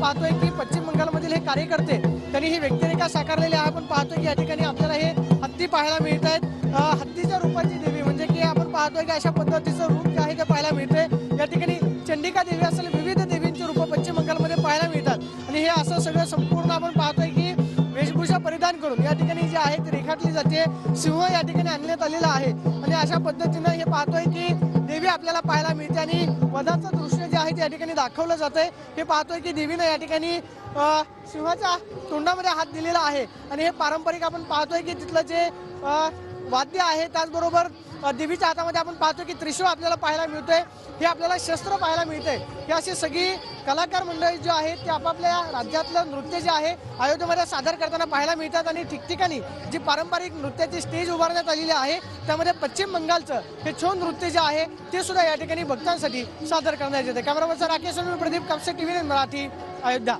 पाहतोय की पश्चिम बंगालमधील हे कार्यकर्ते त्यांनी ही व्यक्तिरेखा साकारलेली आहे। आपण पाहतोय की या ठिकाणी आपल्याला हे हत्ती पाहायला मिळत आहेत। हत्तीच्या रूपाची देवी म्हणजे की आपण पाहतोय की अशा पद्धतीचं रूप जे आहे ते पाहायला मिळते। या ठिकाणी चंडिका देवी असेल विविध देवींची रूप पश्चिम बंगालमध्ये पाहायला मिळतात आणि हे असं सगळं संपूर्ण आपण पाहतोय की वेशभूषा परिधान करून या ठिकाणी जे आहे ती रेखाटली जाते। सिंह या ठिकाणी आणण्यात आलेला आहे आणि अशा पद्धतीनं हे पाहतोय की देवी आपल्याला पाहायला मिळते आणि वधाचं दृश्य जे आहे ते या ठिकाणी दाखवलं जातंय। हे पाहतोय की देवीनं या ठिकाणी सिंहाच्या तोंडामध्ये हात दिलेला आहे आणि हे पारंपरिक आपण पाहतोय की तिथलं जे वाद्य आहे त्याचबरोबर देवीच्या हातामध्ये आपण पाहतो की त्रिशूळ आपल्याला पाहायला मिळतंय। हे आपल्याला शस्त्र पाहायला मिळतंय। हे अशी सगळी कलाकार मंडळी जी आहेत ते आपापल्या राज्यातलं नृत्य जे आहे अयोध्येमध्ये सादर करताना पाहायला मिळतात आणि ठिकठिकाणी जी पारंपरिक नृत्याची स्टेज उभारण्यात आलेली आहे त्यामध्ये पश्चिम बंगालचं हे छो नृत्य जे आहे ते सुद्धा या ठिकाणी भक्तांसाठी सादर करण्यात येते। Cameraman Rakesh Pradeep Kapse, TV Marathi, Ayodhya.